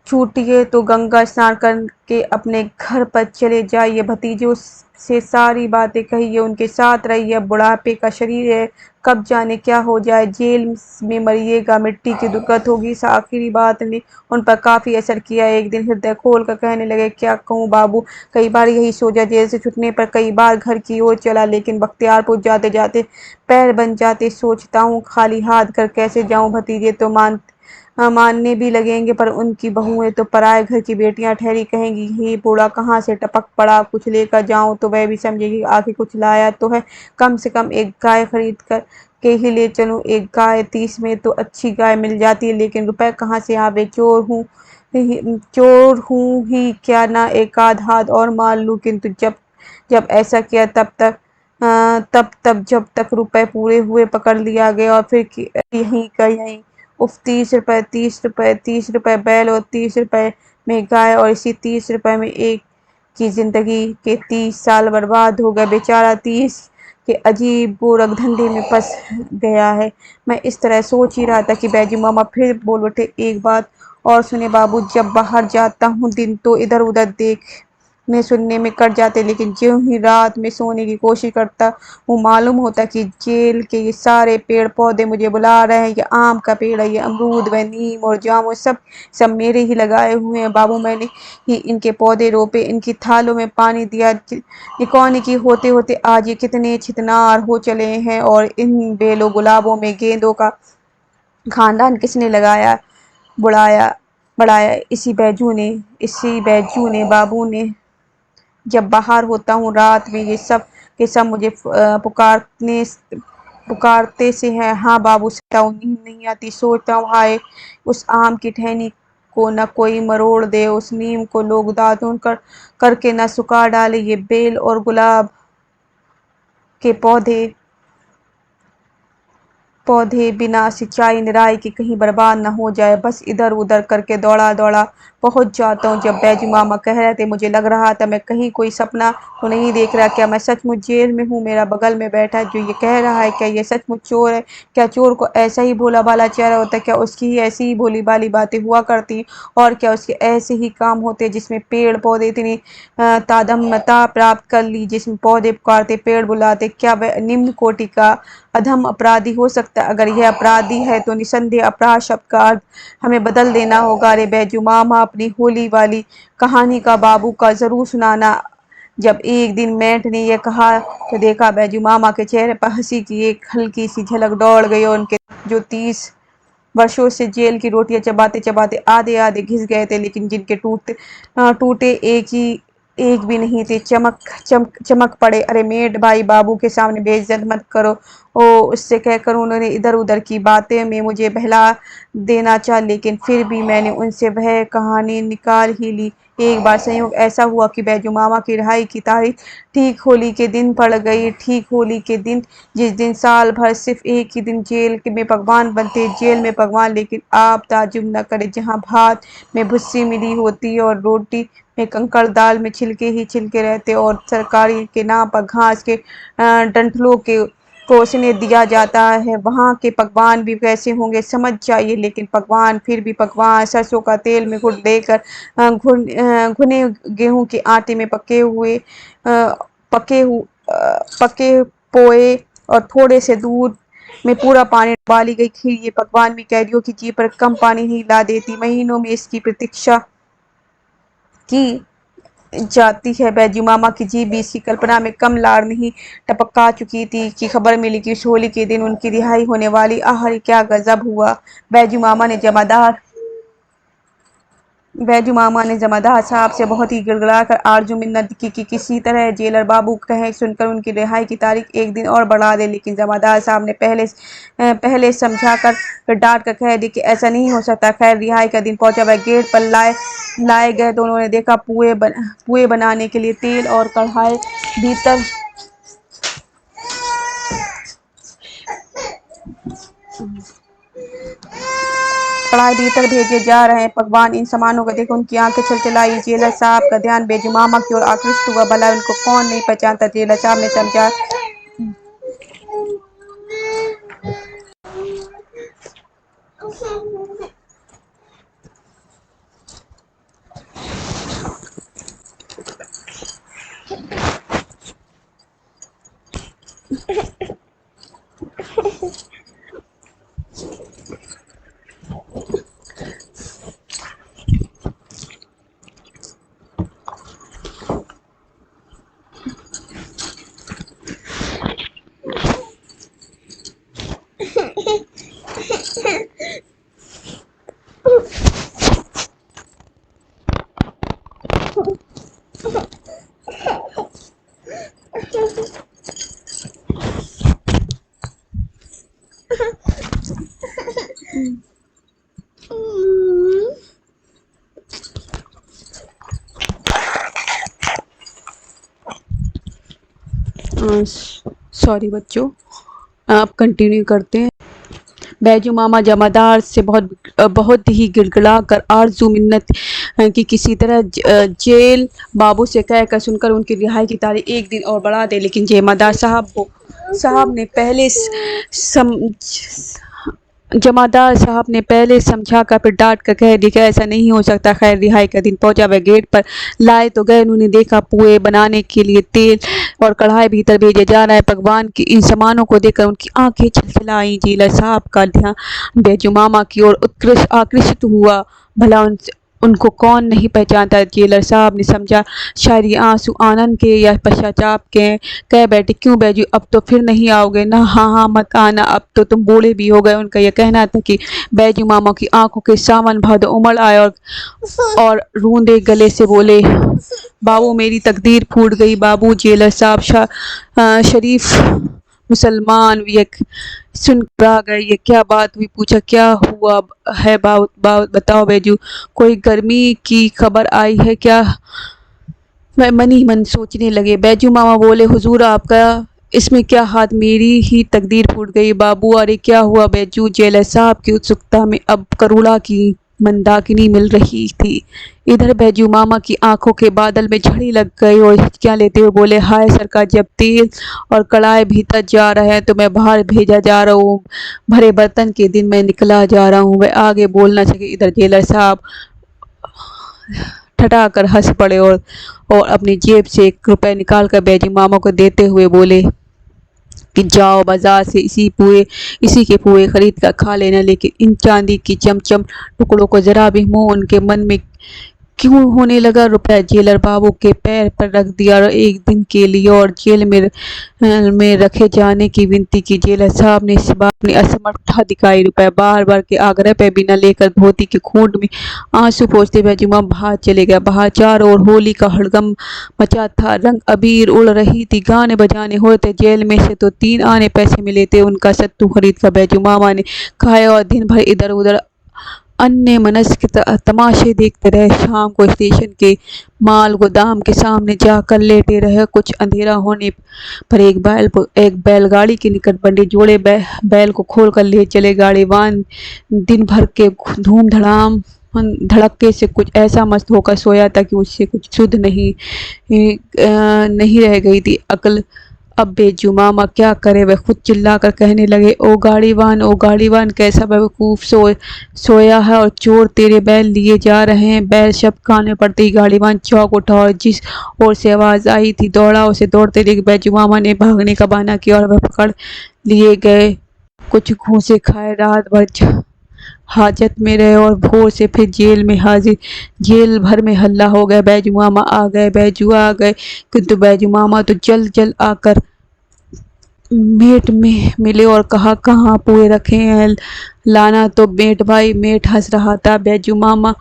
छूटिए तो गंगा स्नान करके अपने घर पर चले जाइए। भतीजों से सारी बातें कहिए, उनके साथ रहिए। बुढ़ापे का शरीर है, कब जाने क्या हो जाए। जेल में मरिएगा, मिट्टी की दुर्गत होगी। इस आखिरी बात ने उन पर काफी असर किया। एक दिन हृदय खोल कर कहने लगे, क्या कहूँ बाबू, कई बार यही सोचा जेल से छुटने पर, कई बार घर की ओर चला, लेकिन बख्तियारपुर जाते जाते पैर बन जाते। सोचता हूँ खाली हाथ घर कैसे जाऊँ। भतीजे तो मानने भी लगेंगे, पर उनकी बहुएं तो पराए घर की बेटियां ठहरी, कहेंगी ये बूढ़ा कहाँ से टपक पड़ा, कुछ लेकर जाऊं तो वह भी समझेगी आखिर कुछ लाया तो है। कम से कम एक गाय खरीद कर के ही ले चलूं। एक गाय 30 में तो अच्छी गाय मिल जाती है, लेकिन रुपए कहाँ से आवे? चोर हूँ ही क्या ना एक आध हाथ और मार लूं। किंतु जब जब ऐसा किया तब जब तक रुपए पूरे हुए पकड़ लिया गया, और फिर यहीं का यहीं। उफ, 30 रुपए, 30 रुपए, 30 रुपए बैल और 30 रुपए में गाय, और इसी 30 रुपए में एक की जिंदगी के 30 साल बर्बाद हो गए। बेचारा 30 के अजीब गोरख धंधे में फंस गया है। मैं इस तरह सोच ही रहा था कि बैजू मामा फिर बोल उठे, एक बात और सुने बाबू, जब बाहर जाता हूँ दिन तो इधर उधर देखने सुनने में कट जाते, लेकिन ज्यों ही रात में सोने की कोशिश करता वो मालूम होता कि जेल के ये सारे पेड़ पौधे मुझे बुला रहे हैं। ये आम का पेड़ है, ये अमरूद व नीम और जामुन सब सब मेरे ही लगाए हुए हैं बाबू। मैंने ही इनके पौधे रोपे, इनकी थालों में पानी दिया। निकौनी की होते होते आज ये कितने छितनार हो चले हैं। और इन बेलों गुलाबों में गेंदों का खानदान किसने लगाया बुढ़ाया बढ़ाया? इसी बैजू ने बाबू ने। जब बाहर होता हूँ रात में ये सब के सब मुझे पुकारते से हैं। हाँ बाबू, सोता हूँ, नींद नहीं आती। सोचता हूँ, हाय उस आम की टहनी को न कोई मरोड़ दे, उस नीम को लोग दातुन करके न सुखा डाले। ये बेल और गुलाब के पौधे बिना सिंचाई निराई के कहीं बर्बाद न हो जाए। बस इधर उधर करके दौड़ा दौड़ा पहुंच जाता हूँ। जब बैजू मामा कह रहे थे मुझे लग रहा था मैं कहीं कोई सपना तो नहीं देख रहा, क्या मैं सचमुच जेल में हूँ? मेरा बगल में बैठा जो ये कह रहा है क्या ये सचमुच चोर है? क्या चोर को ऐसा ही भोला भाला चेहरा होता है? क्या उसकी ही ऐसी ही भोली भाली बातें हुआ करती? और क्या उसके ऐसे ही काम होते जिसमें पेड़ पौधे इतनी तादम्यता प्राप्त कर ली, जिसमें पौधे पुकारते पेड़ बुलाते? क्या वह निम्न कोटि का अधम अपराधी हो सकता है? अगर यह अपराधी है तो निसंदेह अपराध शब्द का अर्थ हमें बदल देना होगा। अरे बैजू मामा, अपनी होली वाली कहानी का बाबू का जरूर सुनाना। जब एक दिन मेंढक ने यह कहा तो देखा बैजू मामा के चेहरे पर हंसी की एक हल्की सी झलक दौड़ गई और उनके जो 30 वर्षों से जेल की रोटियां चबाते चबाते आधे आधे घिस गए थे, लेकिन जिनके टूटे एक भी नहीं थे, चमक पड़े। अरे मेड भाई, बाबू के सामने बेइज्जत मत करो। ओ, उससे कहकर उन्होंने इधर उधर की बातें में मुझे बहला देना चाहा, लेकिन फिर भी मैंने उनसे वह कहानी निकाल ही ली। एक बार संयोग ऐसा हुआ कि बैजू मामा की रिहाई की तारीख ठीक होली के दिन पड़ गई। ठीक होली के दिन, जिस दिन साल भर सिर्फ एक ही दिन जेल में पकवान बनते, जेल में पकवान। लेकिन आप ताजुब न करें, जहाँ भात में भुस्सी मिली होती है और रोटी में कंकड़, दाल में छिलके ही छिलके रहते और सरकारी के नाम पर घास के डंठलों के कोसने दिया जाता है, वहाँ के पकवान भी वैसे होंगे समझ जाइए। लेकिन पकवान फिर भी पकवान, सरसों का तेल में घुट देकर घुने गेहूं के आटे में पके पोए और थोड़े से दूध में पूरा पानी डाली गई खीर, ये पकवान भी कैदियों की जीभ पर कम पानी नहीं ला देती। महीनों में इसकी प्रतीक्षा की जाती है। बैजू मामा की जीभ भी इसकी कल्पना में कम लार नहीं टपका चुकी थी कि खबर मिली कि इस होली के दिन उनकी रिहाई होने वाली। आखिर क्या गजब हुआ! बैजू मामा ने जमादार साहब से बहुत ही गिड़गिड़ाकर आरजू मिन्नत की कि किसी तरह जेलर बाबू कहे सुनकर उनकी रिहाई की तारीख एक दिन और बढ़ा दे। लेकिन जमादार साहब ने पहले समझा कर फिर डांट कर कह दी कि ऐसा नहीं हो सकता। खैर, रिहाई का दिन पहुंचा, वह गेट पर लाए गए तो उन्होंने देखा पुए बनाने के लिए तेल और कढ़ाई भीतर भेजे जा रहे हैं। पकवान, इन सामानों को देखकर उनकी आंखें छलछलाई। जेलर साहब का ध्यान बैजू मामा की ओर आकृष्ट हुआ। भला उनको कौन नहीं पहचानता? जेलर साहब ने समझा सॉरी बच्चों, आप कंटिन्यू करते हैं। बैजू मामा जमादार से बहुत ही गिड़गिड़ा कर आरजू मिन्नत कि किसी तरह जेल बाबू से कहकर सुनकर उनकी रिहाई की तारीख एक दिन और बढ़ा दे। लेकिन जमादार साहब ने पहले समझा कर फिर डांट कर कह दिया कि ऐसा नहीं हो सकता। खैर, रिहाई का दिन पहुंचा, वह गेट पर लाए तो गए। उन्होंने देखा पुए बनाने के लिए तेल और कढ़ाई भीतर भेजे जा रहा है। पकवान की इन सामानों को देखकर उनकी आंखें छलछलाई। जेलर साहब का ध्यान बैजू मामा की ओर आकृष्ट हुआ। भला उनको कौन नहीं पहचानता? जेलर साहब ने समझा शायद ये आंसू आनंद के या पश्चाताप के। कह बैठे, क्यों बैजू, अब तो फिर नहीं आओगे ना? हाँ, मत आना, अब तो तुम बूढ़े भी हो गए। उनका यह कहना था कि बैजू मामा की आंखों के सावन भादो उमड़ आए और रूंधे गले से बोले, बाबू, मेरी तकदीर फूट गई। बाबू, जेलर साहब शरीफ मुसलमान व्यक्ति सुन घबरा गए। ये क्या बात हुई? पूछा, क्या हुआ है बताओ बैजू, कोई गर्मी की खबर आई है क्या? मैं मन ही मन सोचने लगे। बैजू मामा बोले, हुजूर, आपका इसमें क्या हाथ? मेरी ही तकदीर फूट गई बाबू। अरे क्या हुआ बैजू? जेलर साहब की उत्सुकता में अब करुणा की मंदाकिनी मिल रही थी। इधर बैजू मामा की आंखों के बादल में झड़ी लग गई और हिचकियां लेते हुए बोले, हाय सरकार, जब तेल और कढ़ाई भीतर जा रहे हैं तो मैं बाहर भेजा जा रहा हूँ, भरे बर्तन के दिन मैं निकला जा रहा हूँ। वह आगे बोलना सके, इधर जेलर साहब ठठाकर हंस पड़े और अपनी जेब से 1 रुपया निकाल कर बैजू मामा को देते हुए बोले कि जाओ बाजार से इसी के पुए खरीद कर खा लेना, लेकिन इन चांदी की चमचम टुकड़ों को जरा भी मोह उनके मन में क्यों होने लगा। रुपया जेलर बाबू के पैर पर रख दिया और एक दिन के लिए और जेल में रखे जाने की विनती की। जेलर साहब ने इस बार अपनी असमर्थता दिखाई। रुपया बार बार के आग्रह पे बिना लेकर धोती के खूंट में आंसू पोंछते हुए जुम्मा बाहर चले गया। बाहर चारों ओर होली का हड़कंप मचा था, रंग अबीर उड़ रही थी, गाने बजाने होते। जेल में से तो 3 आने पैसे मिले थे, उनका सत्तू खरीद कर बैजू मामा ने खाया और दिन भर इधर उधर अन्य मनस्क तमाशे देखते रहे। शाम को स्टेशन के माल गोदाम के सामने जाकर लेटे रहे। कुछ अंधेरा होने पर एक बैलगाड़ी के निकट बंधे जोड़े बैल को खोल कर ले चले। गाड़ीवान दिन भर के धूम धड़ाम धड़क्के से कुछ ऐसा मस्त होकर सोया था कि उससे कुछ सुध नहीं रह गई थी अकल। अब बेजू मामा क्या करे, वह खुद चिल्लाकर कहने लगे, ओ गाड़ीवान, कैसा बेवकूफ सोया है और चोर तेरे बैल लिए जा रहे हैं। बैल शब्द कान में पड़ते ही गाड़ीवान चौंक उठा और जिस ओर से आवाज आई थी दौड़ा। उसे दौड़ते देख बैजू मामा ने भागने का बहाना किया और वह पकड़ लिए गए। कुछ घूंसे खाए, रात भर हाजत में रहे और भोर से फिर जेल में हाजिर। जेल भर में हल्ला हो गया, बैजू मामा आ गए, बैजू आ गए। किंतु बैजू मामा तो जल्द जल्द आकर मेट में मिले और कहा, कहाँ पुए रखे हैं, लाना तो मेट भाई। मेट हंस रहा था। बैजू मामा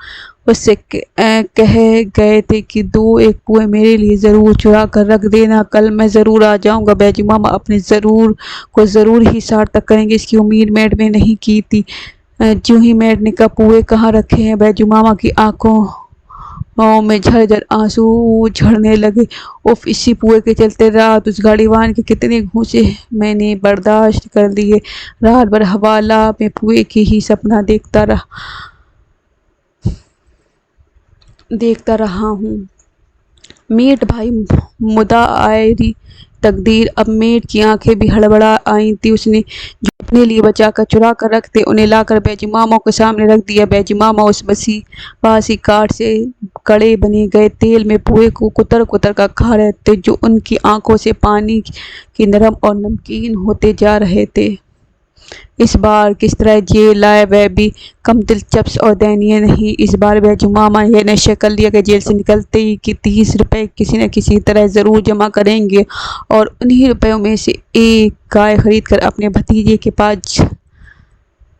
उससे कह गए थे कि 2-1 पुए मेरे लिए जरूर चुरा कर रख देना, कल मैं जरूर आ जाऊंगा। बैजू मामा अपने जरूर को जरूर ही सार्थक करेंगे, इसकी उम्मीद मेट में नहीं की थी। ज्यों ही मेट ने कहा, पुए कहाँ रखे हैं, बैजू मामा की आंखों में झरझर आंसू झड़ने लगे। उफ, इसी पुए के चलते रात उस गाड़ीवान के कितने घूंसे मैंने बर्दाश्त कर लिए। रात भर हवाला में पुए की ही सपना देखता रहा हूँ। मेट भाई मुदायरी तकदीर। अब मेट की आंखें भी हड़बड़ा आई थी। उसने जो अपने लिए बचा कर चुरा कर रखते उन्हें लाकर बैजू मामा के सामने रख दिया। बैजू मामा उस बासी काठ से कड़े बने गए तेल में पुए को कुतर कुतर कर खा रहे थे, जो उनकी आंखों से पानी की नरम और नमकीन होते जा रहे थे। इस बार किस तरह जेल आए वह भी कम दिलचस्प और दयनीय नहीं। इस बार बैजू मामा ने निश्चय कर लिया कि जेल से निकलते ही कि 30 रुपए किसी न किसी तरह जरूर जमा करेंगे और उन्हीं रुपयों में से एक गाय खरीद कर अपने भतीजे के पास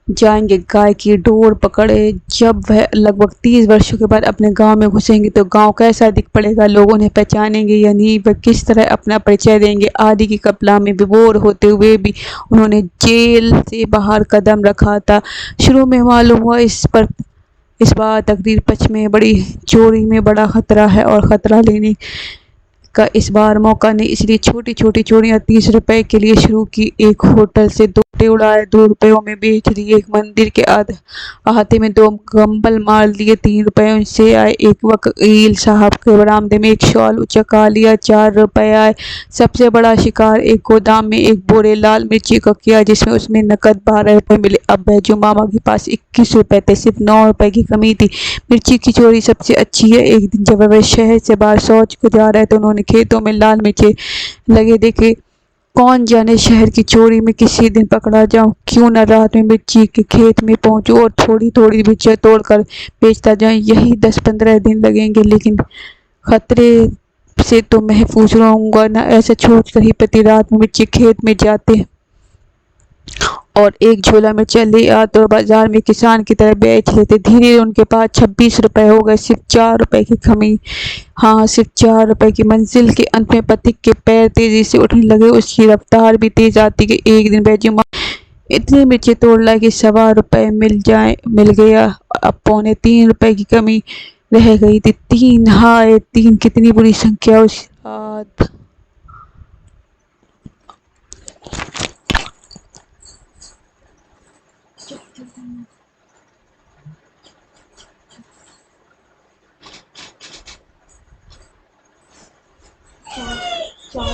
जाएंगे। गाय की डोर पकड़े जब वह लगभग 30 वर्षों के बाद अपने गांव में घुसेंगे तो गांव कैसा दिख पड़ेगा, लोग उन्हें पहचानेंगे या नहीं, वह किस तरह अपना परिचय देंगे आदि की कल्पना में विभोर होते हुए भी उन्होंने जेल से बाहर कदम रखा था। शुरू में मालूम हुआ इस बार तकदीर पक्ष में बड़ी चोरी में बड़ा खतरा है और खतरा लेने का इस बार मौका नहीं, इसलिए छोटी छोटी चोरियां 30 रुपए के लिए शुरू की। एक होटल से 2 उड़ाए, 2 रुपयों में बेच दिए। एक मंदिर के अहाते में 2 कंबल मार लिए, 3 रुपयों से आए। एक वकील साहब के बरामदे में एक शॉल उचका लिया, 4 रुपए आए। सबसे बड़ा शिकार एक गोदाम में एक बोरे लाल मिर्ची का किया, जिसमें उसमें नकद 12 रुपए मिले। अब बैजू मामा के पास 21 रुपए थे, सिर्फ 9 रुपए की कमी थी। मिर्ची की चोरी सबसे अच्छी है। एक दिन जब वह शहर से बाहर शौच को जा रहे तो उन्होंने खेतों में लाल मिर्चे लगे देखे। कौन जाने शहर की चोरी में किसी दिन पकड़ा जाऊं, क्यों न रात में मिर्ची के खेत में पहुंचूं और थोड़ी थोड़ी मिर्चें तोड़कर बेचता जाऊं। यही 10-15 दिन लगेंगे, लेकिन खतरे से तो महफूज रहूंगा न, ऐसा सोचकर ही प्रति रात में मिर्ची खेत में जाते और एक झोला मिर्चा ले आते और बाजार में किसान की तरह बेच लेते। धीरे धीरे उनके पास 26 रुपए हो गए, सिर्फ 4 रुपए की कमी। हाँ, सिर्फ 4 रुपए की। मंजिल के अंत में पथिक के पैर तेजी से उठने लगे, उसकी रफ्तार भी तेज आती गई। एक दिन बैजू इतनी मिर्ची तोड़ लाई कि 1.25 रुपए मिल गया। अब 2.75 रुपए की कमी रह गई थी। 3, हाय 3 कितनी बुरी संख्या उस रात। ہاں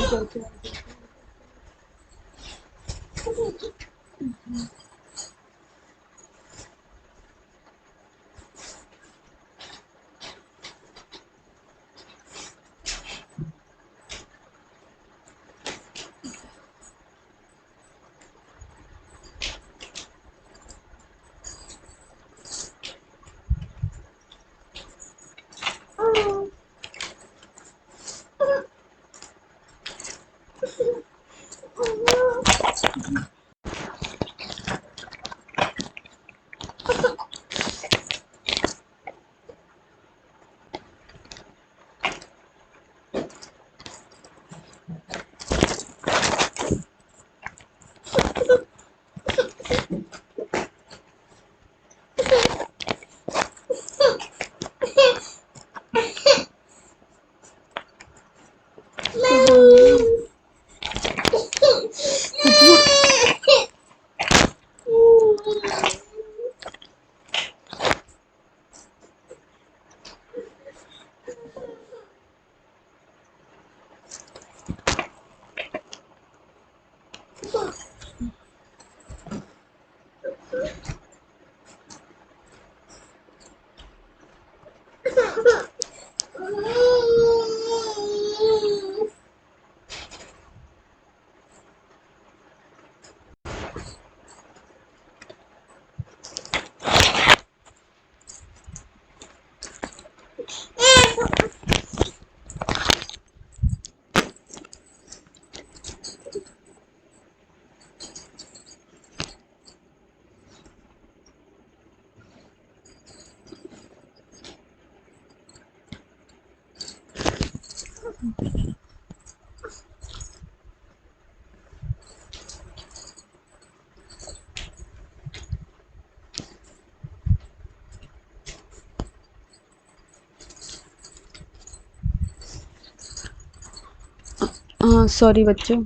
سوری بچوں.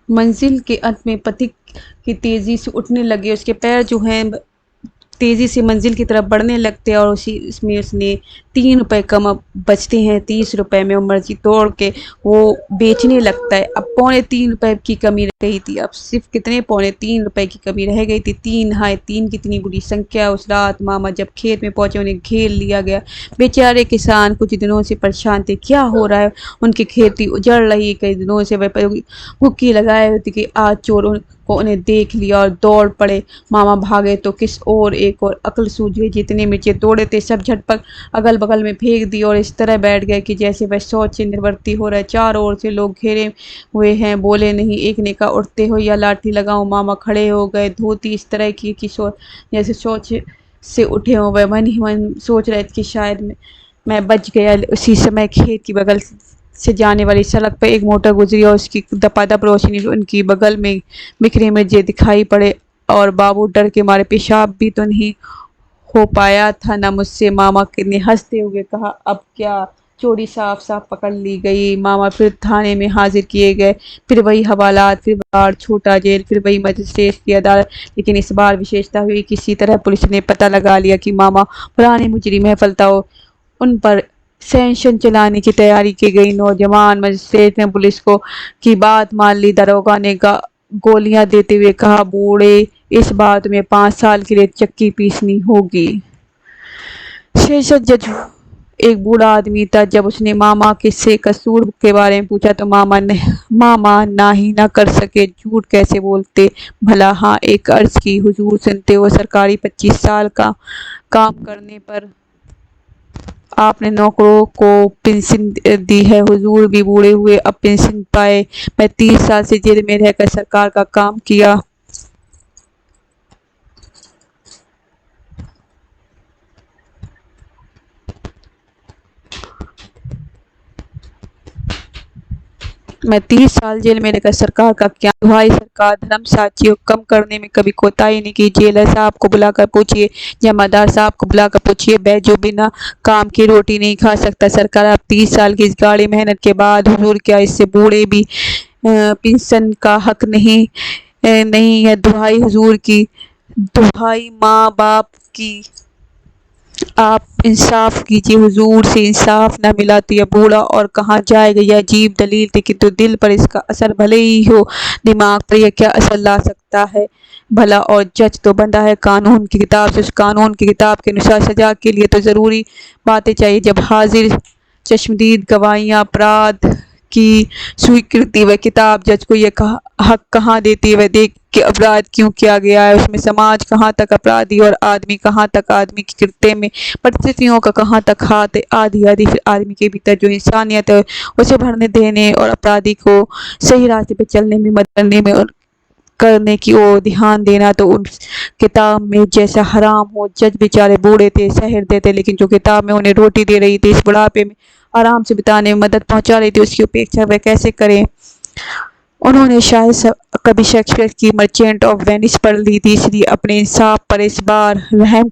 منزل کے انت میں پتی کی تیزی سے اٹھنے لگے. اس کے پیر جو ہیں تیزی سے منزل کی طرف بڑھنے لگتے ہیں اور اس میں اس نے 3 روپے کم بچتے ہیں. 30 روپے میں وہ مرضی توڑ کے وہ بیچنے لگتا ہے. اب 3.25 روپے کی کمی رہ گئی تھی. اب صرف کتنے 3.25 روپے کی کمی رہ گئی تھی. 3 کتنی بڑی سنکھیا. اس رات ماما جب کھیت میں پہنچے انہیں گھیر لیا گیا. بیچارے کسان کچھ دنوں سے پریشان تھے. کیا ہو رہا ہے؟ ان کی کھیتی اجڑ رہی. کئی دنوں سے بھکی لگائے ہوئی تھی کہ آج چور کو انہیں دیکھ لیا اور دوڑ پڑے. ماما بھاگے تو کس اور ایک اور عقل سوجھ گئی. جتنے مرچیں توڑے تھے سب جھٹ پٹ اگل بغل میں پھینک دی اور اس طرح بیٹھ گئے کہ جیسے وہ سوچ سے نورتی ہو رہا ہے. چاروں اور سے لوگ گھیرے ہوئے ہیں. بولے نہیں. ایک نے کہا اٹھتے ہو یا لاٹھی لگاؤں. ماما کھڑے ہو گئے. دھوتی اس طرح کی کہ جیسے سوچ سے اٹھے ہوں. وہ من ہی من سوچ رہے تھے کہ شاید میں بچ گیا. اسی سمے کھیت کی بغل سے جانے والی سڑک پہ ایک موٹر گزری اور اس کی دپادپ روشنی ان کی بغل میں بکھرے مرچیں دکھائی پڑے اور بابو ڈر کے مارے پیشاب بھی تو نہیں ہو پایا تھا نہ مجھ سے. ماما نے ہنستے ہوئے کہا اب کیا؟ چوری صاف صاف پکڑ لی گئی. ماما پھر تھانے میں حاضر کیے گئے. پھر وہی حوالات. پھر بار چھوٹا جیل. پھر وہی مجسٹریٹ کی عدالت. لیکن اس بار وشیشتا ہوئی. کسی طرح پولیس نے پتہ لگا لیا کہ ماما پرانے مجرم ہیں. فلتاؤ ان پر سینشن چلانے کی تیاری کی گئی. نوجوان مجسٹریٹ نے پولیس کی بات مان لی. داروغہ نے گولیاں دیتے ہوئے کہا بوڑھے اس بار تمہیں 5 سال کے لیے چکی پیسنی ہوگی. سیشن جج ایک بوڑھا آدمی تھا. جب اس نے ماما سے قصور کے بارے میں پوچھا تو ماما نہ ہی نہ کر سکے. جھوٹ کیسے بولتے بھلا؟ ہاں ایک عرض کی حضور سنتے ہو. سرکاری 25 سال کا کام کرنے پر آپ نے نوکروں کو پنشن دی ہے. حضور بھی بوڑھے ہوئے اب پنشن پائے. میں 30 سال سے جیل میں رہ کر سرکار کا کام کیا. میں 30 سال جیل میں رہ کر سرکار کا کیا. دہائی سرکار دھرم ساچیوں کم کرنے میں کبھی کوتاہی نہیں کی. جیلر صاحب کو بلا کر پوچھیے. جمعدار صاحب کو بلا کر پوچھیے. جو بنا کام کی روٹی نہیں کھا سکتا. سرکار اب 30 سال کی اس گاڑی محنت کے بعد حضور کیا اس سے بوڑھے بھی پنشن کا حق نہیں ہے؟ دہائی حضور کی. دہائی ماں باپ کی. آپ انصاف کیجیے، حضور سے انصاف نہ ملا تو یہ بوڑھا اور کہاں جائے گا۔ یہ عجیب دلیل تھی کہ تو دل پر اس کا اثر بھلے ہی ہو، دماغ پر یہ کیا اثر لا سکتا ہے بھلا؟ اور جج تو بندہ ہے قانون کی کتاب سے، اس قانون کی کتاب کے انوسار سزا کے لیے تو ضروری باتیں چاہیے۔ جب حاضر چشمدید گواہیاں اپرادھ کی سویکرتی، وہ کتاب جج کو یہ حق کہاں دیتی ہے وہ دیکھ کہ اپرادھ کیوں کیا گیا ہے، اس میں سماج کہاں تک اپرادھی اور آدمی کہاں تک، آدمی کی کرتے میں پرستتھیوں کا کہاں تک ہاتھ ہے۔ آدھی پھر آدمی کے بھیتر جو انسانیت ہے اسے بھرنے دینے اور اپرادھی کو صحیح راستے پہ چلنے میں مدد کرنے میں کرنے کی اور دھیان دینا۔ تو اس کتاب میں جیسا حرام ہو، جج بیچارے بوڑھے تھے، سحر دیتے، لیکن جو کتاب میں انہیں روٹی دے رہی تھی، اس بڑھاپے میں آرام سے بتانے میں مدد پہنچا رہی تھی، اس کی اپیکشا وہ کیسے کریں؟ انہوں نے شاید کبھی شیکسپیئر کی مرچینٹ آف وینس پڑھ لی تھی، اس لیے اپنے انصاف پر اس بار رحم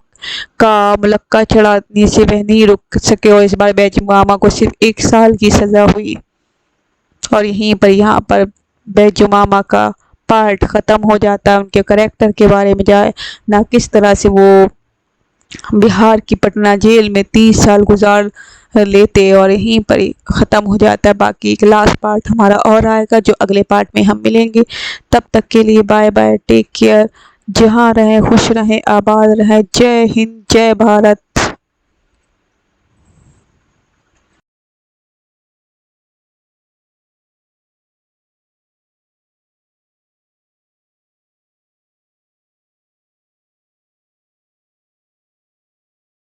کا ملکہ چڑھانے سے وہ نہیں رک سکے، اور اس بار بیجمامہ کو صرف 1 سال کی سزا ہوئی۔ اور یہاں پر بیجمامہ کا پارٹ ختم ہو جاتا ہے۔ ان کے کریکٹر کے بارے میں جانا، کس طرح سے وہ بہار کی پٹنہ جیل میں 30 سال گزار لیتے، اور یہیں پر ہی ختم ہو جاتا ہے۔ باقی ایک لاسٹ پارٹ ہمارا اور آئے گا جو اگلے پارٹ میں ہم ملیں گے۔ تب تک کے لیے بائے بائے، ٹیک کیئر، جہاں رہیں خوش رہیں، آباد رہیں۔ جے ہند، جے بھارت۔